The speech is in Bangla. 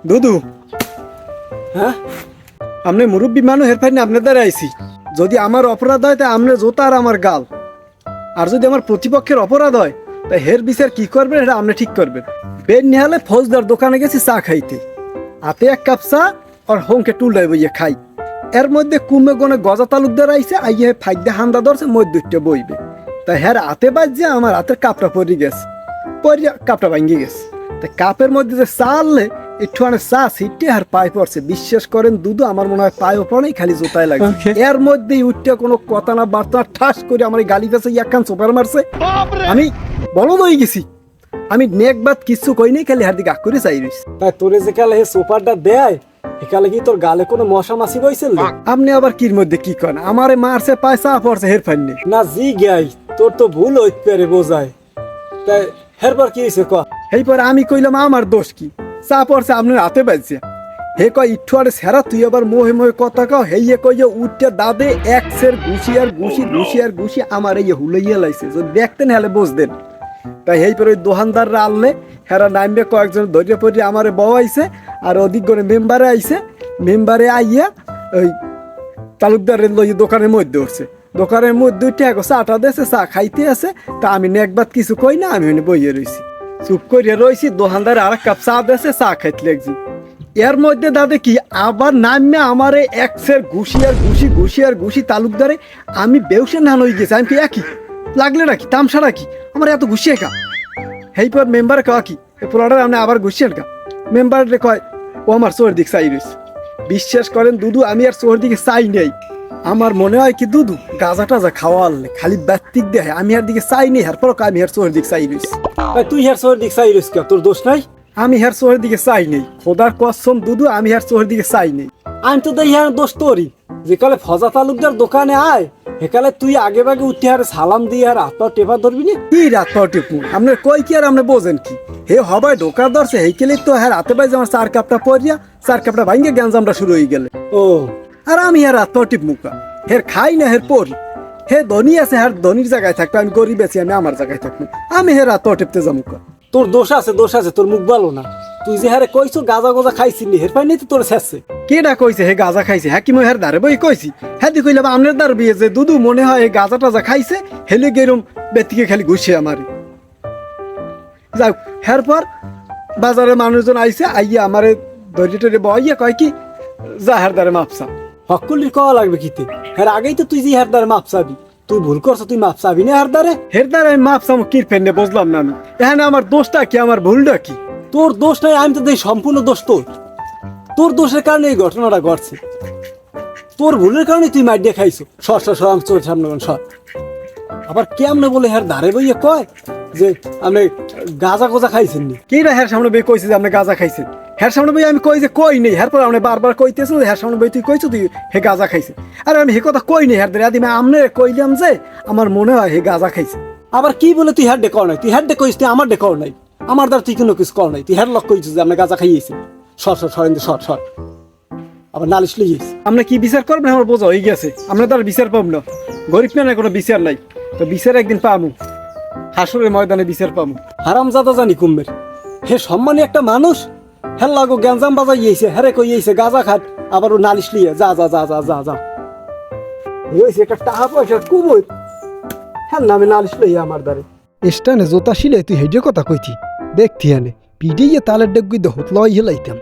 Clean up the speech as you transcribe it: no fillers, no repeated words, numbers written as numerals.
দুদু, হ্যাঁ আপনি মুরব্বী মানুষ হেরফাই না আপনার দ্বারা আইসি। যদি আমার অপরাধ হয় তা আপনি জোতা আর আমার গাল, আর যদি আমার প্রতিপক্ষের অপরাধ হয় তা হের বিচার কি করবেন এটা আপনি ঠিক করবেন। বের নিহালে ফৌজদার দোকানে গেছি চা খাইতে, হাতে এক কাপ চা আর হোমকে টুলডাই বইয়ে খাই। এর মধ্যে কুমে গনে গজা তালুকদার আইসে, আইয়ে ফাইদে হান্দা ধরছে মধ্যে বইবে। তাই হের হাতে বাজছে আমার হাতের কাপটা পরে গেছে, পরিয়া কাপটা ভাঙ্গি গেছে। তা কাপের মধ্যে যে চা আনলে একটু চা ছিটে আর পায়ে পড়ছে। বিশ্বাস করেন দুদু, আমার মনে হয় পায়েও পড়েই, খালি জোতায় লাগে। এর মধ্যেই উঠতে কোনো কথা না বার্তা ঠাস করে আমার এই গালি ফেসে একখান চোপার মারছে। আমি বলদ হয়ে গেছি, আমি নেকবাদ কিছু কই নাই, খালি হাত দিকে আগ করে চাই রইছি। তাই তোরে যে কালে হে সোপারটা দেয় একালে কি তোর গালে কোনো মশা মাছি বইছিল? আপনি আবার কির মধ্যে কি করেন? আমারে মারছে, পায়ে চা পড়ছে, হের ফাইন নেই না জি গাই, তোর তো ভুল হইতে পারে বোঝায়। তাই হেরবার কি হয়েছে ক? এই পরে আমি কইলাম আমার দোষ কি? চা পড়ছে আপনার হাতে বাজছে। হে কয় ইট্টু আরে সেরা, তুই আবার মোহে মোহে কথা কাও। হেয়ে কইয়ে উঠতে দাদে এক সের ঘুষি আর ঘুষি ঘুষি আর ঘুষি আমার এই হুলাইয়া লাইছে। যদি দেখতেন হেলে বুঝতেন। তাই এই পরে ওই দোকানদাররা আনলে হেরা নামবে, কয়েকজন ধরিয়ে পড়িয়ে আমারে বওয়াইছে। আর ওদিক করে মেম্বারে আইছে, মেম্বারে আইয়া ওই তালুকদারের লইয়ে দোকানের মধ্যে উঠছে। দোকানের মধ্যে উঠে এখন চাটা দিয়েছে, চা খাইতে আছে। তা আমি নেকবাদ কিছু কই না, আমি বইয়ে রয়েছি, চুপ করিয়া রয়েছি। দোকানদার আর এক কাপ চা দিয়েছে, চা খাইতে লাগছি। এর মধ্যে দাদা কি আবার নামে আমারে একসের ঘুষি আর ঘুষি ঘুষি আর ঘুষি তালুকদারে। আমি বেউসে নান হয়ে গেছি। আমি কি একই লাগলে নাকি তামসা নাকি আমার এত ঘুষি একা? হেই পর মেম্বার কয়া কি পোলাটার আপনি আবার ঘুষছেন কা? মেম্বার কয় ও আমার চোর দিক চাই রয়েছে। বিশ্বাস করেন দুদু, আমি আর চোর দিকে চাই নেই। আমার মনে হয় কি দুদু গাঁজা টাজা খাওয়া আনলে খালি ব্যক্তিক দেয়, আমি আর দিকে চাই নেই। এরপর আমি আর চোর দিক চাই রয়েছি। তুই হের সোর দিক চাই রইস কে? তোর দোষ নাই? আমি হের চোরের দিকে চাই নেই, খোদার কসম দুদু, আমি হের চোরের দিকে চাই নেই। আমি তো দেখি হ্যাঁ দোষ তোরই। যে কালে ফজা তালুকদার দোকানে আয় সেকালে তুই আগে বাগে উঠে আর সালাম দিয়ে আর হাত টেপা ধরবি না? কি রাত পাও টিপু আপনার কই কি আর আপনি বোঝেন কি? হে হবাই ঢোকা ধরছে, হেইকেলে তো হ্যাঁ হাতে পাইছে আমার চার কাপটা পরিয়া, চার কাপটা ভাঙ্গে গ্যাঞ্জামটা শুরু হয়ে গেলে। ও আর আমি আর রাত পাও টিপ মুখা হের খাই না, হের পরি। হে ধনী আছে, হ্যার ধনির জায়গায় থাকতো, আমি গরিব আছি, আমি আমার জায়গায় থাকবো। আমি হে রাত পাও টিপতে যাবো। তোর দোষ আছে, দোষ আছে, তোর মুখ ভালো না। তুই যে হারে কইছো গাজা গোজা খাইছিলি হের পাই নাই তো তোর শেষে। কেডা কইছে হে গাঁজা খাইছে? হ্যাঁ কি মই হের দারে বই কইছি? হ্যাঁ দি কইলাম আমনের দার বিয়ে যে দুদু মনে হয় এই গাঁজা টাজা খাইছে, হেলে গেরম বেতিকে খালি ঘুষে আমারে। যাও হের পর বাজারে মানুষজন আইছে, আইয়া আমারে ধরে টরে বইয়া কয় কি যা হের দারে মাপসা। হকুলির কওয়া লাগবে কিতে? হের আগেই তো তুই যে হের দ্বারে মাপ চাবি। তুই ভুল করছো, তুই মাপ চাবি না হের দ্বারে। হের দারে আমি মাপসাম কি ফেন্ডে বুঝলাম না আমি। এখানে আমার দোষটা কি, আমার ভুলটা কি? তোর দোষ নাই, আমি তো দেখি সম্পূর্ণ দোষ তোর। তোর দোষের কারণে এই ঘটনাটা ঘটছে। তোর ভুলের কারণে তুই মাইর দিয়ে খাইছো। সর সর সর, আমি তোর সামনে সর। আবার কেমনে বলে হের দাঁড়ে বইয়ে কয় যে আপনি গাঁজা গোজা খাইছেন নি? কিরা হের সামনে বই কইছে যে আপনি গাঁজা খাইছেন? হের সামনে বই আমি কই যে কই নেই। হের পর আপনি বারবার কইতেছো হের সামনে বই তুই কইছো তুই হে গাঁজা খাইছে। আরে আমি হে কথা কই নেই হের দারে, আদি আমনে কইলাম যে আমার মনে হয় হে গাঁজা খাইছে। আবার কি বলে তুই হেড ডে কর নাই? তুই হেড ডে কইস, তুই আমার ডে কর নাই। আমার দ্বারা তুই কোনো কিছু কর নাই। তুই হেড লক কইছিস যে আপনি গাঁজা খাইয়েছেন। সর সর সরেন, সর সর। আবার নালিশ লইছিস। আপনি কি বিচার করবেন আমার বোঝা হয়ে গেছে। আপনার তার বিচার পাব না, গরিব না কোনো বিচার নাই। তো বিচার একদিন পামু, হাসুরের ময়দানে বিচার পামু। হারাম জাদা জানি কুম্বের। হে সম্মানী একটা মানুষ, হেল লাগো গ্যাঞ্জাম বাজাইয়েছে, হেরে কইয়েছে গাঁজা খাট, আবার ও নালিশ লিয়ে যা যা যা যা যা যা। হয়েছে একটা টাকা পয়সা কুমোর, হ্যাঁ নামে নালিশ লইয়া আমার দ্বারে। স্টানে জোতা শিলে তুই হেডে কথা কইতি দেখতি আনে পিডিয়ে তালের ডেগুই দহত লই হেলাইতাম।